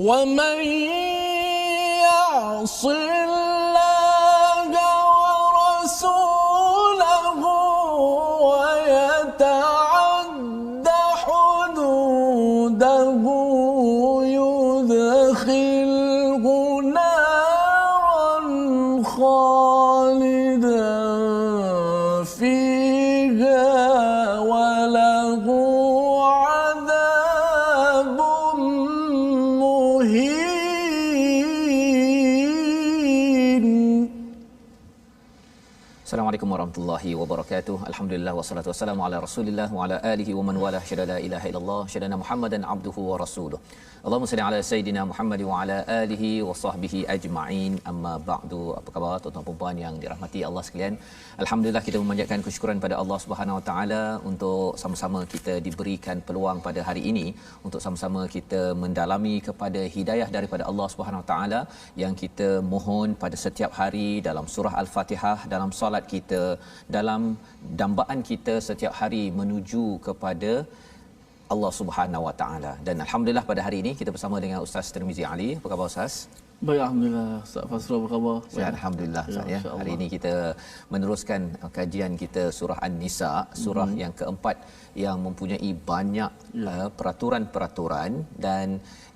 ومن يعص الله ورسوله ويتعد حدوده يدخله نارا خالدا فيها وله عذاب مهين. Assalamualaikum warahmatullahi wabarakatuh. Alhamdulillah wassalatu wassalamu ala Rasulillah wa ala alihi wa man wala syada la ilaha illallah syadana Muhammadan abduhu wa rasuluh. Allahumma salli ala sayidina Muhammad wa ala alihi wa sahbihi ajma'in. Amma ba'du. Apa khabar tuan-tuan dan puan yang dirahmati Allah sekalian? Alhamdulillah kita memanjatkan kesyukuran pada Allah Subhanahu wa taala untuk sama-sama kita diberikan peluang pada hari ini untuk sama-sama kita mendalami kepada hidayah daripada Allah Subhanahu wa taala yang kita mohon pada setiap hari dalam surah Al-Fatihah, dalam solat kita, dalam dambaan kita setiap hari menuju kepada Allah Subhanahu wa taala. Dan alhamdulillah pada hari ini kita bersama dengan Ustaz Tirmizi Ali. Apa khabar Ustaz? Baik, alhamdulillah. Ustaz Fazrul apa khabar? Sihat alhamdulillah Ustaz ya. Hari ini kita meneruskan kajian kita surah An-Nisa, surah yang keempat yang mempunyai banyak peraturan-peraturan, dan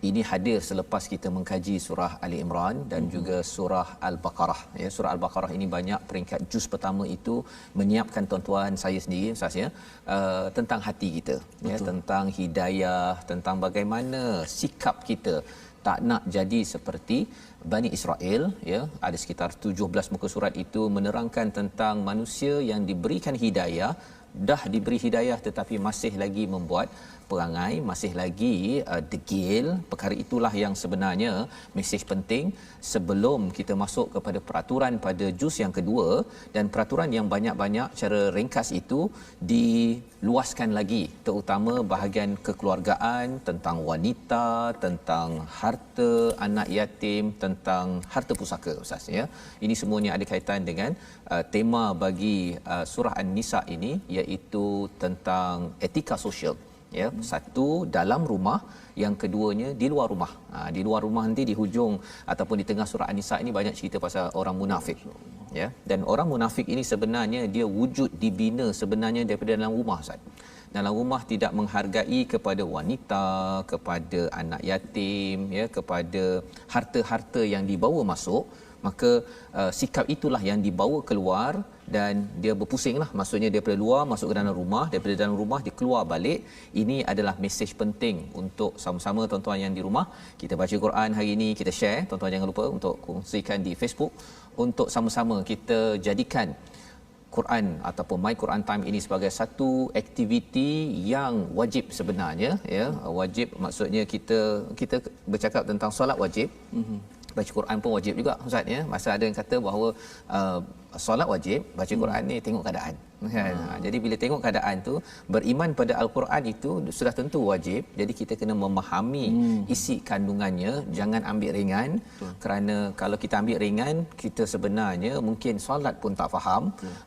ini hadir selepas kita mengkaji surah Ali Imran dan juga surah Al-Baqarah ya. Surah Al-Baqarah ini banyak peringkat juz pertama itu menyiapkan tuan-tuan saya sendiri Ustaz ya, tentang hati kita ya, tentang hidayah, tentang bagaimana sikap kita tak nak jadi seperti Bani Israel ya. Ada sekitar 17 muka surat itu menerangkan tentang manusia yang diberikan hidayah, dah diberi hidayah tetapi masih lagi membuat perangai, masih lagi degil. Perkara itulah yang sebenarnya mesej penting sebelum kita masuk kepada peraturan pada juz yang kedua. Dan peraturan yang banyak-banyak cara ringkas itu diluaskan lagi, terutama bahagian kekeluargaan, tentang wanita, tentang harta anak yatim, tentang harta pusaka Ustaz ya. Ini semuanya ada kaitan dengan tema bagi surah An-Nisa ini, iaitu tentang etika sosial ya. Satu dalam rumah, yang keduanya di luar rumah. Di luar rumah nanti di hujung ataupun di tengah surah An-Nisa ini banyak cerita pasal orang munafik ya. Dan orang munafik ini sebenarnya dia wujud dibina sebenarnya daripada dalam rumah Ustaz. Dalam rumah tidak menghargai kepada wanita, kepada anak yatim ya, kepada harta-harta yang dibawa masuk, maka sikap itulah yang dibawa keluar dan dia berpusinglah, maksudnya daripada luar masuk ke dalam rumah, daripada dalam rumah dia keluar balik. Ini adalah mesej penting untuk sama-sama tuan-tuan yang di rumah kita baca Quran hari ini, kita share. Tuan-tuan jangan lupa untuk kongsikan di Facebook untuk sama-sama kita jadikan Quran ataupun My Quran Time ini sebagai satu aktiviti yang wajib sebenarnya ya. Wajib maksudnya kita bercakap tentang solat wajib. Baca Quran pun wajib juga Ustaz ya. Masa ada yang kata bahawa solat wajib, baca Quran ni tengok keadaan kan. Jadi bila tengok keadaan tu, beriman pada Al-Quran itu sudah tentu wajib. Jadi kita kena memahami isi kandungannya, jangan ambil ringan. Kerana kalau kita ambil ringan, kita sebenarnya mungkin solat pun tak faham,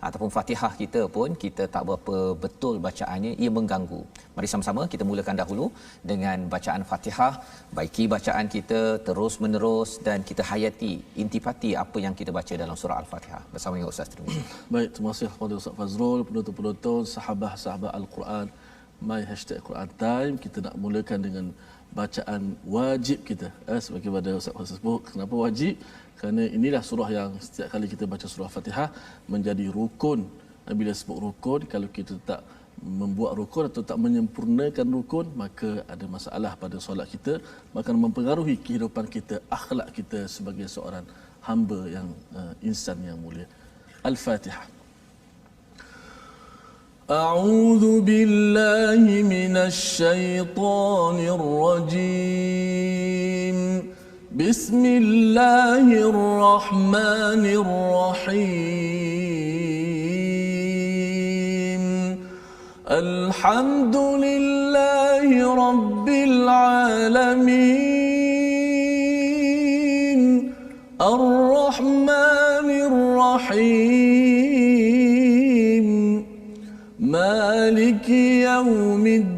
ataupun Fatihah kita pun kita tak berapa betul bacaannya, ia mengganggu. Mari sama-sama kita mulakan dahulu dengan bacaan Fatihah, baiki bacaan kita terus menerus dan kita hayati intipati apa yang kita baca dalam surah Al-Fatihah bersama dengan Ustaz Tirmizi. Baik, terima kasih kepada Ustaz Fazrul, penonton-penonton, sahabat-sahabat Al-Quran, My #Quran Time. Kita nak mulakan dengan bacaan wajib kita. Sebagaimana Ustaz Fazrul sebut, kenapa wajib? Kerana inilah surah yang setiap kali kita baca surah Fatihah menjadi rukun. Bila sebut rukun, kalau kita tak membuat rukun atau tak menyempurnakan rukun, maka ada masalah pada solat kita, maka mempengaruhi kehidupan kita, akhlak kita sebagai seorang hamba yang insan yang mulia. Al-Fatihah. A'udzu billahi minasy syaithanir rajim. Bismillahirrahmanirrahim. Alhamdulillahi rabbil alamin. Ar-Rahmanir Rahim. Maliki yaumiddin.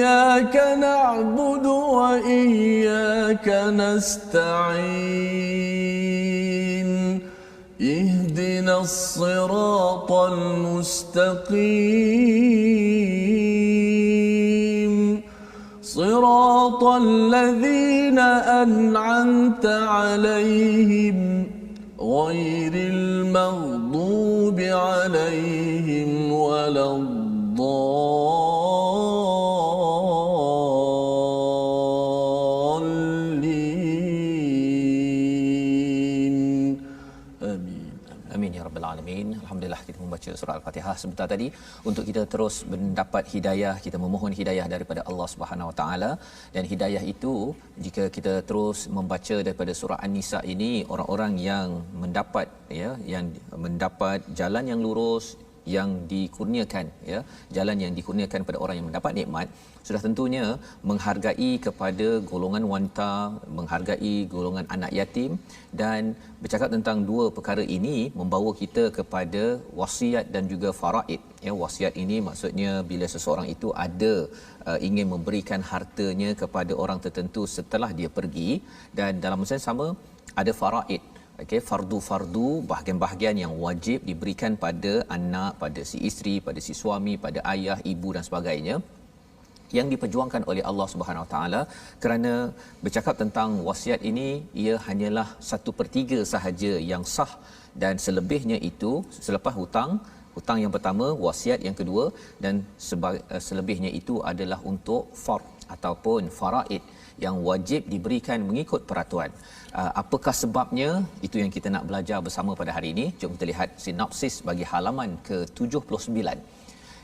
إياك نعبد وإياك نستعين اهدنا الصراط المستقيم صراط الذين أنعمت عليهم غير المغضوب عليهم ولا الضالين آمين. Amin ya rabbal alamin. Alhamdulillah kita membaca surah Al-Fatihah sebentar tadi untuk kita terus mendapat hidayah, kita memohon hidayah daripada Allah Subhanahu Wa Taala, dan hidayah itu jika kita terus membaca daripada surah An-Nisa ini, orang-orang yang mendapat yang mendapat jalan yang lurus, yang dikurniakan jalan yang dikurniakan pada orang yang mendapat nikmat, sudah tentunya menghargai kepada golongan wanita, menghargai golongan anak yatim. Dan bercakap tentang dua perkara ini membawa kita kepada wasiat dan juga faraid. Wasiat ini maksudnya bila seseorang itu ada ingin memberikan hartanya kepada orang tertentu setelah dia pergi, dan dalam masa yang sama ada faraid. Fardu-fardu, bahagian-bahagian yang wajib diberikan pada anak, pada si isteri, pada si suami, pada ayah, ibu dan sebagainya, yang diperjuangkan oleh Allah Subhanahu Wa Taala. Kerana bercakap tentang wasiat ini, ia hanyalah 1/3 sahaja yang sah, dan selebihnya itu selepas hutang yang pertama, wasiat yang kedua, dan selebihnya itu adalah untuk fard ataupun faraid yang wajib diberikan mengikut peraturan. Apakah sebabnya? Itu yang kita nak belajar bersama pada hari ini. Jom kita lihat sinopsis bagi halaman ke-79,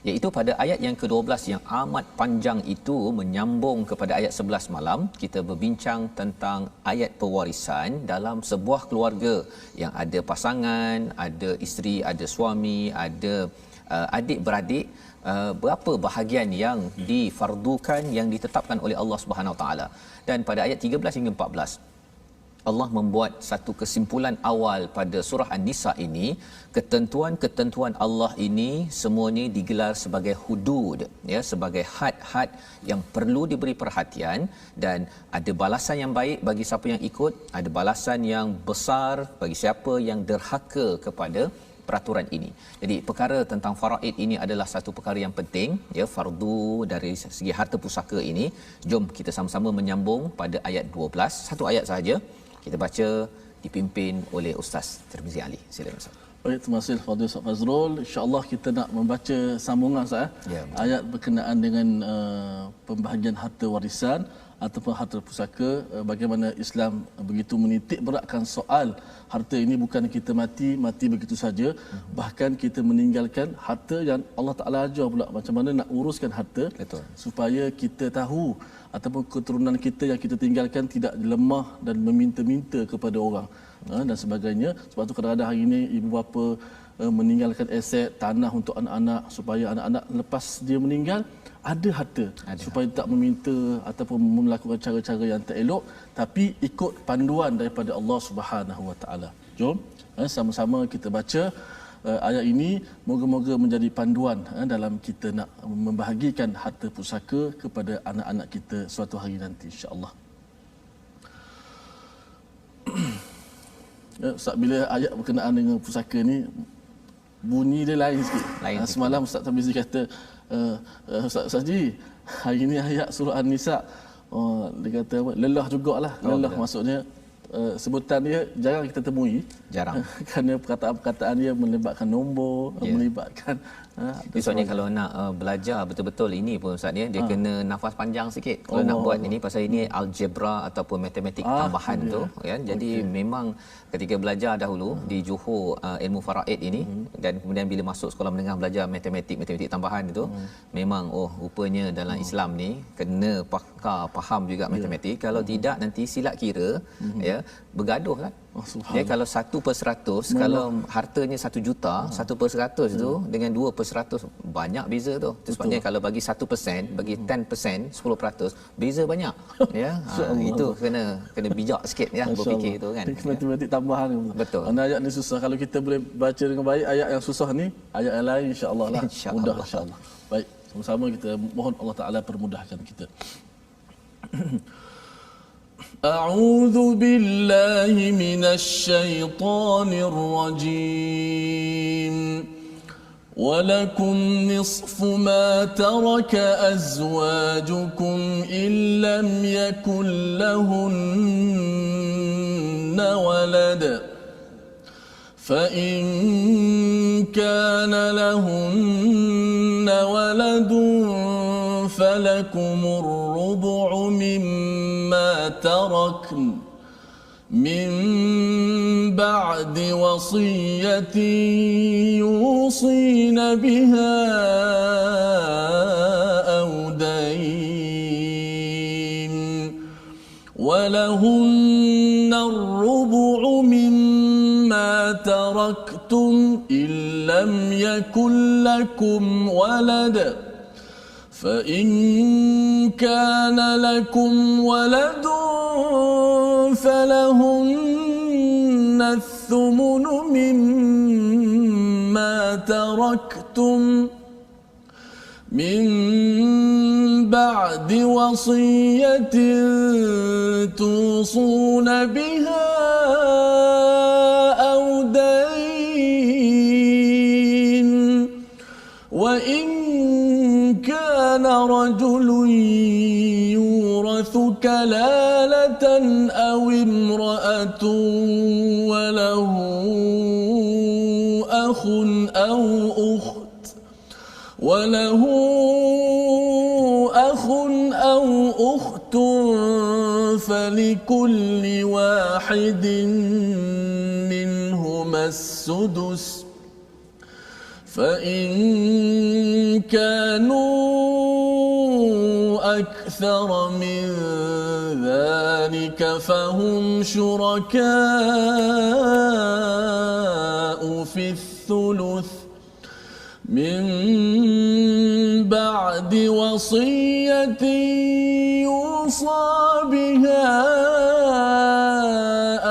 iaitu pada ayat yang ke-12 yang amat panjang itu menyambung kepada ayat 11 malam. Kita berbincang tentang ayat pewarisan dalam sebuah keluarga yang ada pasangan, ada isteri, ada suami, ada adik-beradik. Berapa bahagian yang difardukan, yang ditetapkan oleh Allah Subhanahu Wa Taala. Dan pada ayat 13 hingga 14 Allah membuat satu kesimpulan awal pada surah An-Nisa ini. Ketentuan-ketentuan Allah ini semuanya digelar sebagai hudud, sebagai had-had yang perlu diberi perhatian, dan ada balasan yang baik bagi siapa yang ikut, ada balasan yang besar bagi siapa yang derhaka kepada peraturan ini. Jadi perkara tentang faraid ini adalah satu perkara yang penting, fardu dari segi harta pusaka ini. Jom kita sama-sama menyambung pada ayat 12, satu ayat sahaja. Kita baca dipimpin oleh Ustaz Tirmizi Ali. Silakan Ustaz. Baik, terima kasih Fadil Ustaz Fazrul. Insya-Allah kita nak membaca sambungan Ustaz. Ayat berkenaan dengan pembahagian harta warisan ataupun harta pusaka, bagaimana Islam begitu menitik beratkan soal harta ini. Bukan kita mati begitu saja, bahkan kita meninggalkan harta yang Allah Taala ajar pula macam mana nak uruskan harta. Betul. Supaya kita tahu ataupun keturunan kita yang kita tinggalkan tidak lemah dan meminta-minta kepada orang dan sebagainya. Sebab tu kadang-kadang hari ini ibu bapa meninggalkan aset tanah untuk anak-anak, supaya anak-anak lepas dia meninggal ada harta, supaya tak meminta ataupun melakukan cara-cara yang tak elok, tapi ikut panduan daripada Allah Subhanahu Wa Taala. Jom sama-sama kita baca ayat ini, moga-moga menjadi panduan dalam kita nak membahagikan harta pusaka kepada anak-anak kita suatu hari nanti, insya-Allah. Ustaz, bila ayat berkenaan dengan pusaka ni bunyi dia lain sikit. Semalam Ustaz Tirmizi kata, Ustaz Ji, hari ni ayat surah An-Nisa, dia kata apa? Lelah jugalah. Lelah maksudnya sebutan dia jarang kita temui. Jarang. Kerana perkataan-perkataan dia melibatkan nombor, melibatkan Maksudnya kalau nak belajar betul-betul ini pun Ustaz dia kena nafas panjang sikit kalau nak buat ini, pasal ini algebra ataupun matematik tambahan tu kan. Jadi memang ketika belajar dahulu di Johor ilmu faraid ini dan kemudian bila masuk sekolah menengah belajar matematik tambahan itu, memang rupanya dalam Islam ni kena faham juga matematik. Kalau tidak nanti silap kira bergaduh kan. Kalau 1/100, kalau hartanya 1 juta, 1/100 tu dengan 2/100 banyak beza tu. Sebabnya kalau bagi 1%, bagi 10%, 10%, beza banyak. Itu kena bijak sikit berfikir tu kan. Matematik tambahan. Betul. Ayat ni susah, kalau kita boleh baca dengan baik ayat yang susah ni, ayat yang lain insya-Allah lah mudah insya-Allah. Baik. Sama-sama kita mohon Allah Taala permudahkan kita. A'udzu billahi minasy syaithanir rajim. ولكم نصف ما ترك أزواجكم إن لم يكن لهن ولد فإن كان لهن ولد فلكم الربع مما تركن من بعد وصية يوصين بها أو دين ولهن الربع مما تركتم إن لم يكن لكم ولد فإن كان لكم ولد فلهن الثمن مما تركتم من بعد وصية توصون بها أو دين وإن كان رجل يورث كلالة أو امرأة وله أخ أو أخت فلكل واحد منهما السدس فإن كانوا أكثر من ذلك فهم شركاء في الثلث من بعد وصية يوصى بها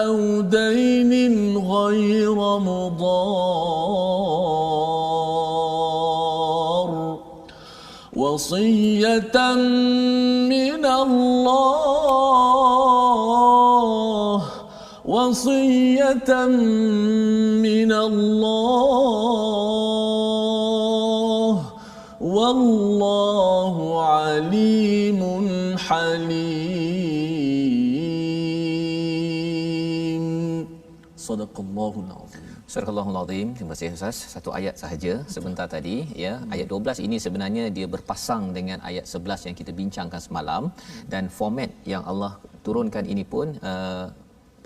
أو دين غير مضار وصية من الله والله عليم حليم صدق الله العظيم. Surah Al-Azim. Terima kasih Ustaz. Satu ayat sahaja sebentar tadi ya. Ayat 12 ini sebenarnya dia berpasang dengan ayat 11 yang kita bincangkan semalam, dan format yang Allah turunkan ini pun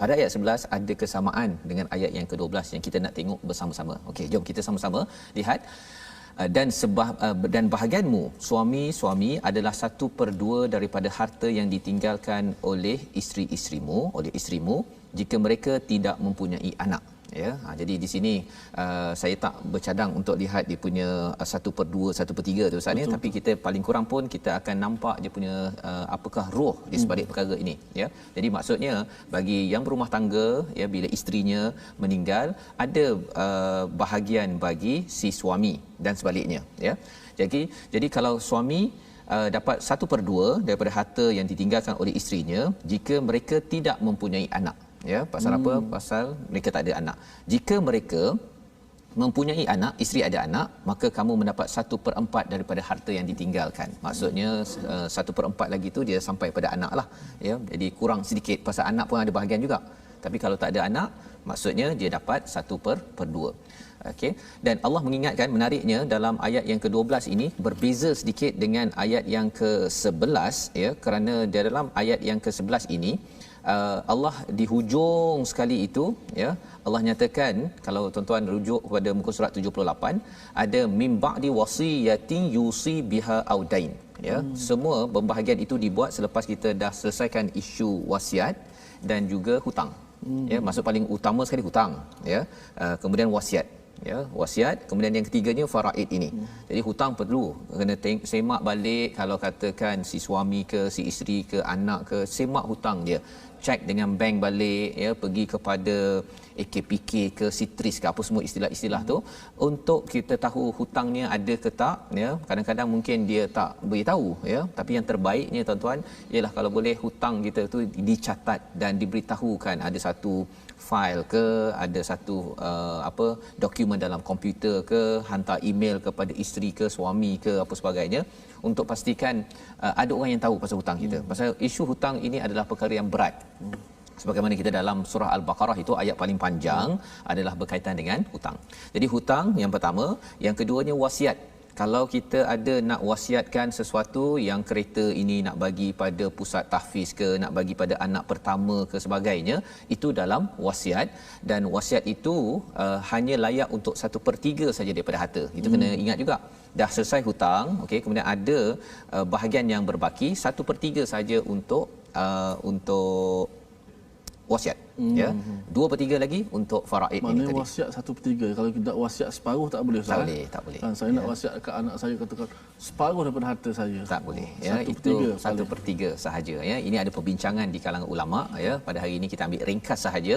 pada ayat 11 ada kesamaan dengan ayat yang ke-12 yang kita nak tengok bersama-sama. Okey, jom kita sama-sama lihat. Dan bahagianmu suami-suami adalah 1/2 daripada harta yang ditinggalkan oleh isteri-isterimu jika mereka tidak mempunyai anak. Ya, jadi di sini saya tak bercadang untuk lihat dia punya 1/2, 1/3 tu Ustaz ni, tapi kita paling kurang pun kita akan nampak dia punya apakah roh di sebalik perkara ini ya. Jadi maksudnya bagi yang berumah tangga ya, bila isterinya meninggal ada bahagian bagi si suami dan sebaliknya ya. Jadi kalau suami dapat 1/2 daripada harta yang ditinggalkan oleh isterinya jika mereka tidak mempunyai anak. Ya, pasal apa? Pasal mereka tak ada anak. Jika mereka mempunyai anak, isteri ada anak, maka kamu mendapat 1/4 daripada harta yang ditinggalkan. Maksudnya 1/4 lagi tu dia sampai pada anak lah ya. Jadi kurang sedikit, pasal anak pun ada bahagian juga. Tapi kalau tak ada anak, maksudnya dia dapat 1/2. Okey, dan Allah mengingatkan, menariknya dalam ayat yang ke-12 ini berbeza sedikit dengan ayat yang ke-11 ya, kerana di dalam ayat yang ke-11 ini Allah di hujung sekali itu ya, Allah nyatakan, kalau tuan-tuan rujuk kepada muka surat 78, ada mim ba'di wasiyatin yusi biha audain ya. Semua pembahagian itu dibuat selepas kita dah selesaikan isu wasiat dan juga hutang ya. Maksud paling utama sekali hutang ya, kemudian wasiat ya, wasiat, kemudian yang ketiganya faraid ini. Jadi hutang perlu kena semak balik, kalau katakan si suami ke si isteri ke anak ke, semak hutang dia, cek dengan bank balik ya, pergi kepada AKPK ke Sitris ke apa semua istilah-istilah tu untuk kita tahu hutangnya ada ke tak ya. Kadang-kadang mungkin dia tak beritahu ya, tapi yang terbaiknya tuan-tuan ialah kalau boleh hutang kita tu dicatat dan diberitahukan, ada satu file ke, ada satu dokumen dalam komputer ke, hantar email kepada isteri ke suami ke apa sebagainya, untuk pastikan ada orang yang tahu pasal hutang kita. Pasal isu hutang ini adalah perkara yang berat. Sebagaimana kita dalam surah Al-Baqarah itu ayat paling panjang adalah berkaitan dengan hutang. Jadi hutang yang pertama, yang keduanya wasiat. Kalau kita ada nak wasiatkan sesuatu yang kereta ini nak bagi pada pusat tahfiz ke, nak bagi pada anak pertama ke sebagainya, itu dalam wasiat. Dan wasiat itu hanya layak untuk 1/3 saja daripada harta. Itu kena ingat juga. Dah selesai hutang, okey, kemudian ada bahagian yang berbaki, 1/3 saja untuk wasiat. Ya, 2/3 lagi untuk faraid ini tadi. Wasiat 1/3. Kalau kita wasiat separuh tak boleh, Ustaz. Tak boleh. Saya nak wasiat ke anak saya, katakan separuh daripada harta saya. Tak boleh. Ya, itu 1/3 sahaja ya. Ini ada perbincangan di kalangan ulama ya. Pada hari ini kita ambil ringkas sahaja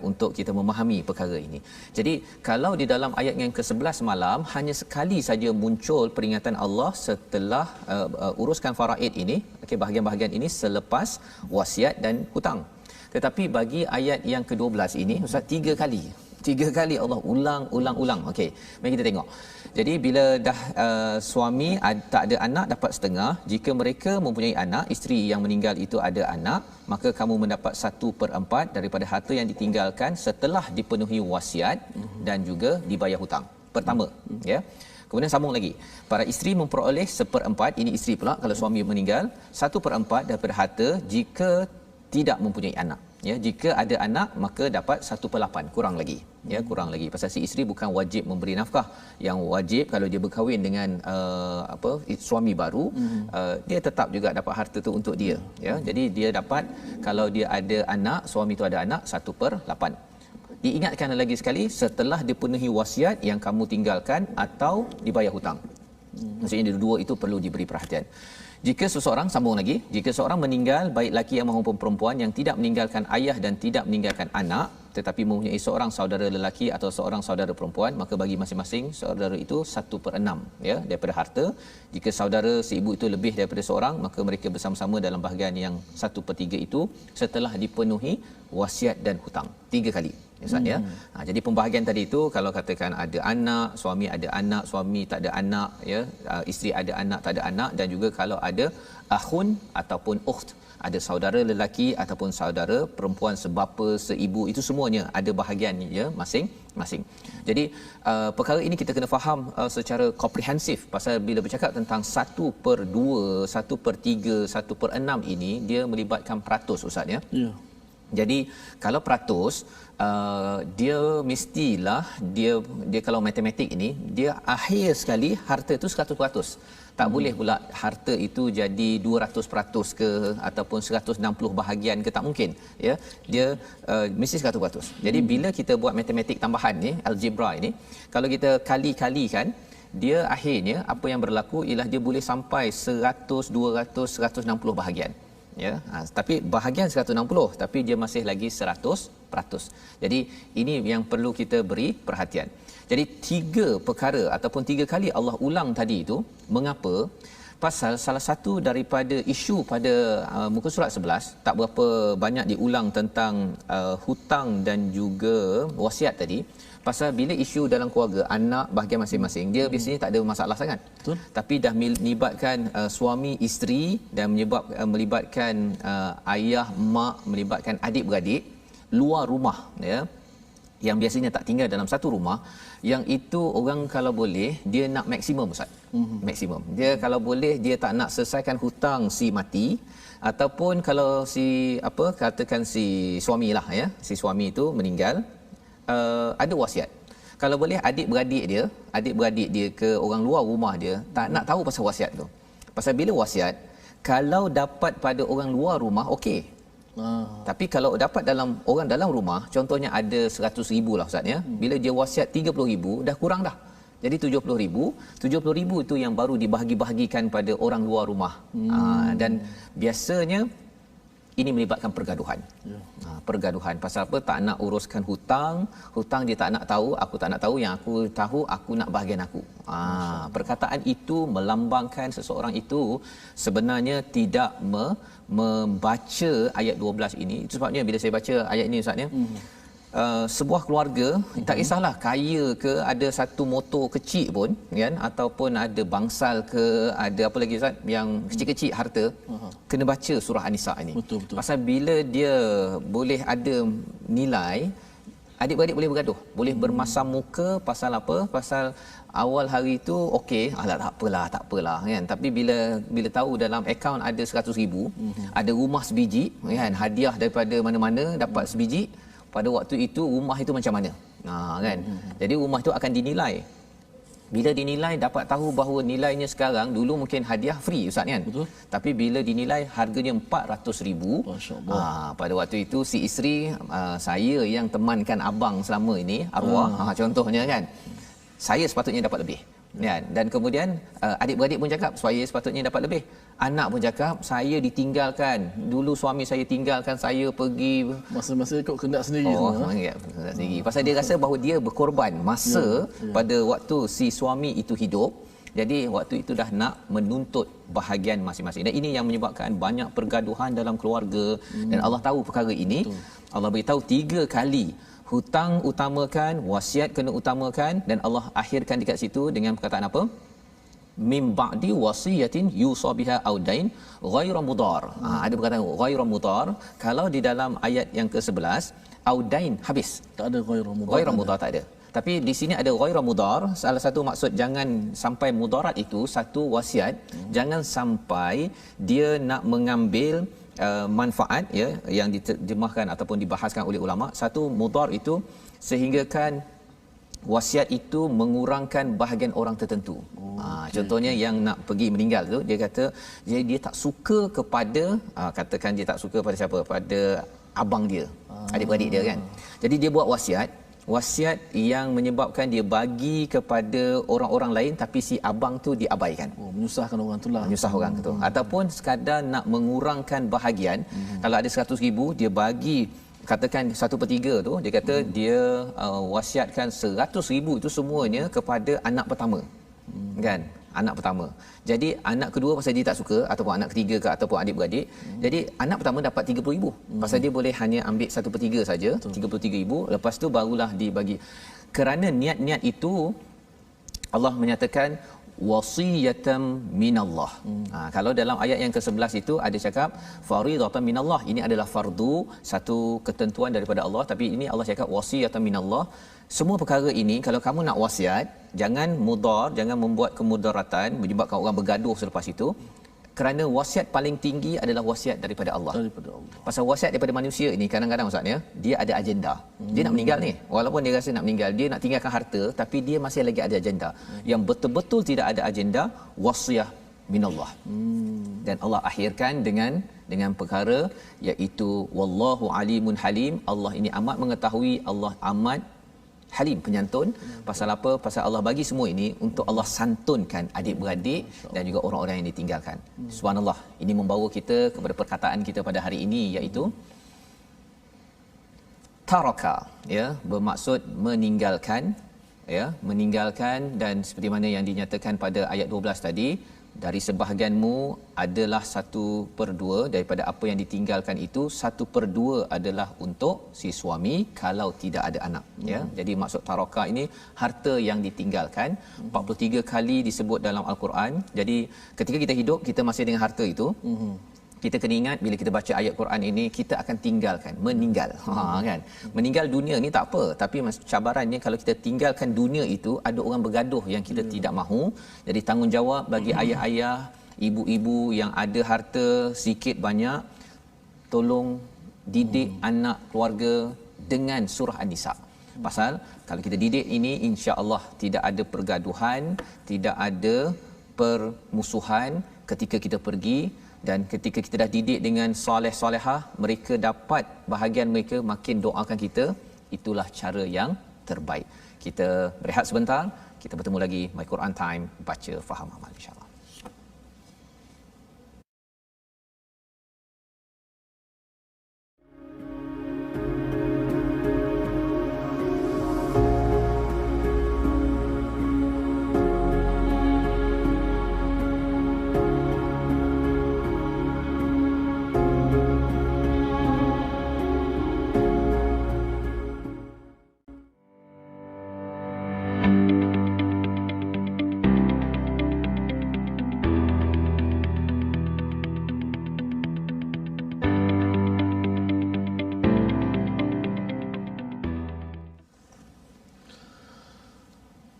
untuk kita memahami perkara ini. Jadi kalau di dalam ayat yang ke-11 malam hanya sekali saja muncul peringatan Allah setelah uruskan faraid ini, okey, bahagian-bahagian ini selepas wasiat dan hutang. Tetapi bagi ayat yang ke-12 ini Ustaz, 3 kali Allah ulang. Okey, mari kita tengok. Jadi bila dah suami tak ada anak, dapat setengah. Jika mereka mempunyai anak, isteri yang meninggal itu ada anak, maka kamu mendapat 1/4 daripada harta yang ditinggalkan setelah dipenuhi wasiat dan juga dibayar hutang. Pertama, ya. Kemudian sambung lagi. Para isteri memperoleh 1/4, ini isteri pula kalau suami meninggal, 1/4 daripada harta jika tidak mempunyai anak. Ya, jika ada anak maka dapat 1/8, kurang lagi. Ya, kurang lagi. Pasal si isteri bukan wajib memberi nafkah. Yang wajib kalau dia berkahwin dengan suami baru, dia tetap juga dapat harta tu untuk dia. Ya, jadi dia dapat, kalau dia ada anak, suami tu ada anak, 1/8. Diingatkan lagi sekali, setelah dipenuhi wasiat yang kamu tinggalkan atau dibayar hutang. Maksudnya dua itu perlu diberi perhatian. Jika seseorang, sambung lagi, jika seorang meninggal, baik lelaki yang maupun perempuan, yang tidak meninggalkan ayah dan tidak meninggalkan anak, tetapi mempunyai seorang saudara lelaki atau seorang saudara perempuan, maka bagi masing-masing saudara itu 1/6 ya daripada harta. Jika saudara seibu itu lebih daripada seorang, maka mereka bersama-sama dalam bahagian yang 1/3 itu setelah dipenuhi wasiat dan hutang. 3 kali. Ustaz ya. Jadi pembahagian tadi itu, kalau katakan ada anak, suami ada anak, suami tak ada anak ya, isteri ada anak, tak ada anak, dan juga kalau ada akhun ataupun ukht, ada saudara lelaki ataupun saudara perempuan sebapa, seibu, itu semuanya ada bahagian ya masing-masing. Jadi perkara ini kita kena faham secara komprehensif, pasal bila bercakap tentang 1/2, 1/3, 1/6 ini dia melibatkan peratus, Ustaz ya. Ya. Jadi kalau peratus, dia mestilah dia kalau matematik ini, dia akhir sekali harta itu 100%. Tak boleh pula harta itu jadi 200% ke ataupun 160 bahagian ke, tak mungkin ya. Dia mesti 100%. Jadi bila kita buat matematik tambahan ni, algebra ini, kalau kita kali-kalikan, dia akhirnya apa yang berlaku ialah dia boleh sampai 100, 200, 160 bahagian. Ya, tapi bahagian 160, tapi dia masih lagi 100%. Jadi ini yang perlu kita beri perhatian. Jadi 3 perkara ataupun 3 kali Allah ulang tadi itu, mengapa? Pasal salah satu daripada isu pada muka surat 11, tak berapa banyak diulang tentang hutang dan juga wasiat tadi. Pasal bila isu dalam keluarga, anak bahagian masing-masing, dia biasanya tak ada masalah sangat. Betul. Tapi dah melibatkan suami, isteri, dan melibatkan ayah, mak, melibatkan adik-beradik, luar rumah ya, yang biasanya tak tinggal dalam satu rumah, yang itu orang kalau boleh dia nak maksimum, Ustaz. Maksimum. Dia kalau boleh dia tak nak selesaikan hutang si mati, ataupun kalau katakan si suamilah ya, si suami itu meninggal, ada wasiat. Kalau boleh adik-beradik dia ke orang luar rumah dia tak nak tahu pasal wasiat tu. Pasal bila wasiat, kalau dapat pada orang luar rumah okey. Tapi kalau dapat orang dalam rumah, contohnya ada 100,000 lah, Ustaz ya. Bila dia wasiat 30,000, dah kurang dah. Jadi 70,000 itu yang baru dibahagi-bahagikan pada orang luar rumah. Dan biasanya ini melibatkan pergaduhan. Ya. Pergaduhan pasal apa? Tak nak uruskan hutang dia tak nak tahu, aku tak nak tahu, yang aku tahu aku nak bahagian aku. Perkataan itu melambangkan seseorang itu sebenarnya tidak membaca ayat 12 ini. Itu sebabnya bila saya baca ayat ini Ustaz ya, sebuah keluarga tak kisahlah kaya ke, ada satu motor kecil pun kan, ataupun ada bangsal ke, ada apa lagi Ustaz yang kecil-kecil harta, kena baca surah An-Nisa ini. Betul. Pasal bila dia boleh ada nilai, adik-beradik boleh bergaduh, boleh bermasam muka pasal apa? Pasal awal hari itu okey, alah tak apalah kan. Tapi bila tahu dalam akaun ada 100,000, ada rumah sebiji kan, hadiah daripada mana-mana dapat sebiji, pada waktu itu rumah itu macam mana? Kan. Jadi rumah itu akan dinilai. Bila dinilai dapat tahu bahawa nilainya sekarang, dulu mungkin hadiah free Ustaz kan. Betul. Tapi bila dinilai harganya 400,000, pada waktu itu si isteri, saya yang temankan abang selama ini, arwah contohnya kan, saya sepatutnya dapat lebih. Kan? Dan kemudian adik-beradik pun cakap saya sepatutnya dapat lebih. Anak pun cakap saya ditinggalkan. Dulu suami saya tinggalkan saya pergi, Masa-masa ikut kehendak sendiri. kehendak sendiri. Pasal dia rasa bahawa dia berkorban masa pada waktu si suami itu hidup. Jadi waktu itu dah nak menuntut bahagian masing-masing. Dan ini yang menyebabkan banyak pergaduhan dalam keluarga. Dan Allah tahu perkara ini. Betul. Allah beritahu 3 kali hutang utamakan, wasiat kena utamakan, dan Allah akhirkan dekat situ dengan perkataan apa? Mim ba'di wasiyatin yusa biha audain ghairu mudar. Ada perkataan ghairu mudar. Kalau di dalam ayat yang ke-11, audain habis. Tak ada ghairu mudar. Ghairu mudar tak ada. Tapi di sini ada ghairu mudar. Salah satu maksud jangan sampai mudarat itu, satu wasiat, jangan sampai dia nak mengambil manfaat ya, yang diterjemahkan ataupun dibahaskan oleh ulama. Satu, mudar itu sehinggakan wasiat itu mengurangkan bahagian orang tertentu. Contohnya yang nak pergi meninggal tu, dia kata dia tak suka kepada, katakan dia tak suka pada siapa? Pada abang dia, adik-beradik dia kan. Jadi dia buat wasiat yang menyebabkan dia bagi kepada orang-orang lain, tapi si abang tu diabaikan. Menyusahkan orang tu lah. Menyusah orang tu. Ataupun sekadar nak mengurangkan bahagian. Kalau ada 100,000, dia bagi, katakan 1/3 tu, dia kata dia wasiatkan 100,000 itu semuanya kepada anak pertama. Kan? Anak pertama. Jadi anak kedua pasal dia tak suka, ataupun anak ketiga ke, ataupun adik-beradik. Jadi anak pertama dapat 30,000. Pasal dia boleh hanya ambil 1/3 saja, 33,000. Lepas tu barulah dibagi. Kerana niat-niat itu Allah menyatakan wasiyatan minallah. Kalau dalam ayat yang ke-11 itu ada cakap faridatan minallah. Ini adalah fardu, satu ketentuan daripada Allah, tapi ini Allah cakap wasiyatan minallah. Semua perkara ini kalau kamu nak wasiat, jangan mudar, jangan membuat kemudaratan menyebabkan orang bergaduh selepas itu. Kerana wasiat paling tinggi adalah wasiat daripada Allah. Pasal wasiat daripada manusia ini kadang-kadang Ustaz ya, dia ada agenda. Dia nak meninggal ni. Walaupun dia rasa nak meninggal, dia nak tinggalkan harta, tapi dia masih lagi ada agenda. Yang betul-betul tidak ada agenda, wasiyah minallah. Dan Allah akhirkan dengan perkara iaitu wallahu alimun halim. Allah ini amat mengetahui, Allah amat Halim, penyantun. Pasal apa? Pasal Allah bagi semua ini untuk Allah santunkan adik-beradik dan juga orang-orang yang ditinggalkan. Subhanallah. Ini membawa kita kepada perkataan kita pada hari ini, iaitu taraka, ya, bermaksud meninggalkan, ya, meninggalkan. Dan seperti mana yang dinyatakan pada ayat 12 tadi, dari sebahagianmu adalah 1/2 daripada apa yang ditinggalkan itu, 1/2 adalah untuk si suami kalau tidak ada anak. Ya, jadi maksud taraka ini harta yang ditinggalkan. 43 kali disebut dalam Al-Quran. Jadi ketika kita hidup, kita masih dengan harta itu. Kita kena ingat bila kita baca ayat Quran ini, kita akan tinggalkan, meninggal. Kan? Meninggal dunia ni tak apa, tapi cabarannya kalau kita tinggalkan dunia itu, ada orang bergaduh yang kita tidak mahu. Jadi tanggungjawab bagi ayah-ayah, ibu-ibu yang ada harta sikit banyak, tolong didik anak keluarga dengan surah An-Nisa. Pasal kalau kita didik ini, insya-Allah tidak ada pergaduhan, tidak ada permusuhan ketika kita pergi. Dan ketika kita dah didik dengan soleh-solehah, mereka dapat bahagian mereka, makin doakan kita. Itulah cara yang terbaik. Kita berehat sebentar, kita bertemu lagi My Quran Time, baca, faham, amal, insya-Allah.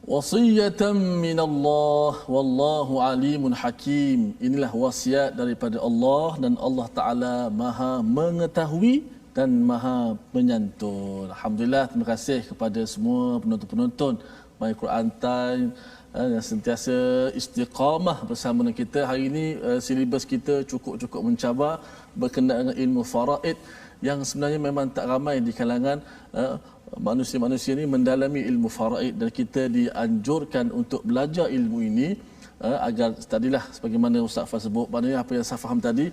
Wasiyatan min Allah wallahu alimun hakim. Inilah wasiat daripada Allah dan Allah Taala Maha mengetahui dan Maha menyantun. Alhamdulillah, terima kasih kepada semua penonton-penonton My Quran Time yang sentiasa istiqamah bersama dengan kita. Hari ini silibus kita cukup mencabar berkenaan dengan ilmu faraid yang sebenarnya memang tak ramai di kalangan manusia-manusia ini mendalami ilmu faraid, dan kita dianjurkan untuk belajar ilmu ini agar tadilah sebagaimana Ustaz Fah sebut, maknanya apa yang saya faham tadi,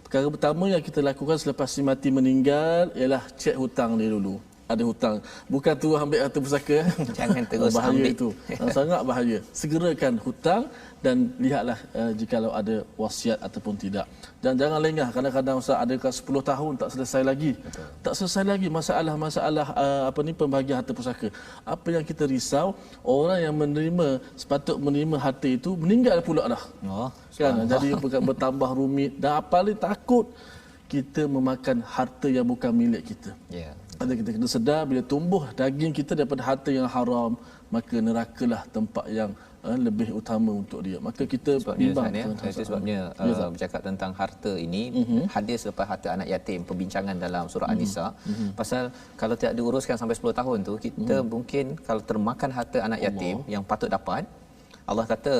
perkara pertama yang kita lakukan selepas si mati meninggal ialah cek hutang dia dulu. Ada hutang, bukan tu ambil harta pusaka, jangan terus bahaya ambil itu. Sangat bahaya. Segerakan hutang dan lihatlah jikalau ada wasiat ataupun tidak. Dan jangan lengah, kadang-kadang Ustaz ada 10 tahun tak selesai lagi. Betul. Tak selesai lagi masalah pembahagian harta pusaka. Apa yang kita risau, orang yang sepatut menerima harta itu meninggal pula dah. Kan, jadi bertambah rumit dan paling takut kita memakan harta yang bukan milik kita. Ada kita kena sedar, bila tumbuh daging kita daripada harta yang haram, maka nerakalah tempat yang lebih utama untuk dia. Maka kita bimbang. Sebabnya bercakap tentang harta ini, hadis lepas harta anak yatim, perbincangan dalam surah An-Nisa, pasal kalau tidak diuruskan sampai 10 tahun tu, kita mungkin kalau termakan harta anak yatim yang patut dapat, Allah kata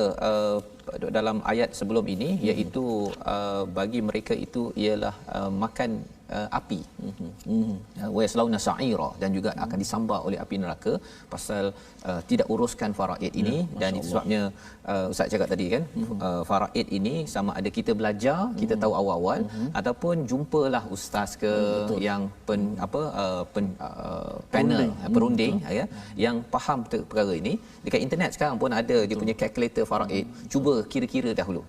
dalam ayat sebelum ini, iaitu bagi mereka itu ialah makan api, wa yaslauna sa'ira, dan juga akan disambar oleh api neraka pasal tidak uruskan faraid ini. Dan itu sebabnya Ustaz cakap tadi kan, faraid ini sama ada kita belajar, kita tahu awal-awal, ataupun jumpalah ustaz ke yang panel perunding ya, yang faham perkara ini. Dekat internet sekarang pun ada dia punya calculator faraid. Cuba kira-kira dahulu,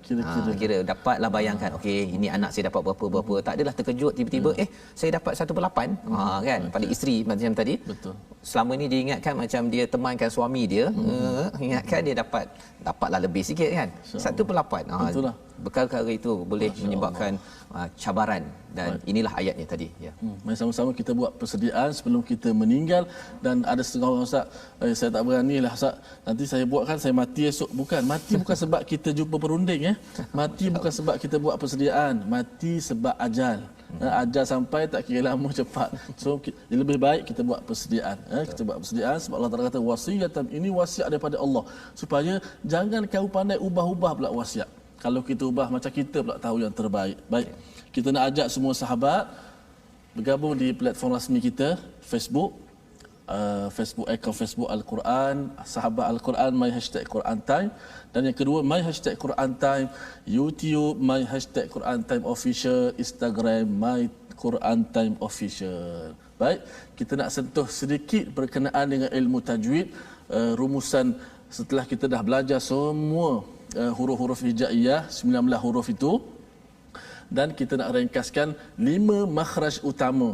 kira dapatlah, bayangkan okey, ini anak saya dapat berapa, tak adalah terkejut tiba-tiba saya dapat 1/8 kan, pada isteri macam tadi. Betul. Selama ni dia ingatkan macam dia temankan suami dia, ingatkan dia dapatlah lebih sikit kan, 1/8. Betul lah. Perkara itu boleh menyebabkan cabaran, dan inilah ayatnya tadi ya. Mari sama-sama kita buat persediaan sebelum kita meninggal. Dan ada setengah orang, Ustaz, saya tak beranilah Ustaz, nanti saya buatkan saya mati esok. Mati bukan sebab kita jumpa perunding mati bukan sebab kita buat persediaan, mati sebab ajal. Ajal sampai tak kira lama cepat. So lebih baik kita buat persediaan. Kita buat persediaan sebab Allah Taala kata wasiyatan, ini wasiat daripada Allah, supaya jangan kau pandai ubah-ubah pula wasiat. Kalau kita ubah macam kita pula tahu yang terbaik. Baik, kita nak ajak semua sahabat bergabung di platform rasmi kita, Facebook, akaun Facebook Al-Quran, Sahabat Al-Quran, #Quran Time. Dan yang kedua, #Quran Time, YouTube, #Quran Time Official, Instagram, Quran Time Official. Baik, kita nak sentuh sedikit berkenaan dengan ilmu tajwid, rumusan setelah kita dah belajar semua huruf-huruf hijaiyah, 19 huruf itu, dan kita nak ringkaskan 5 makhraj utama.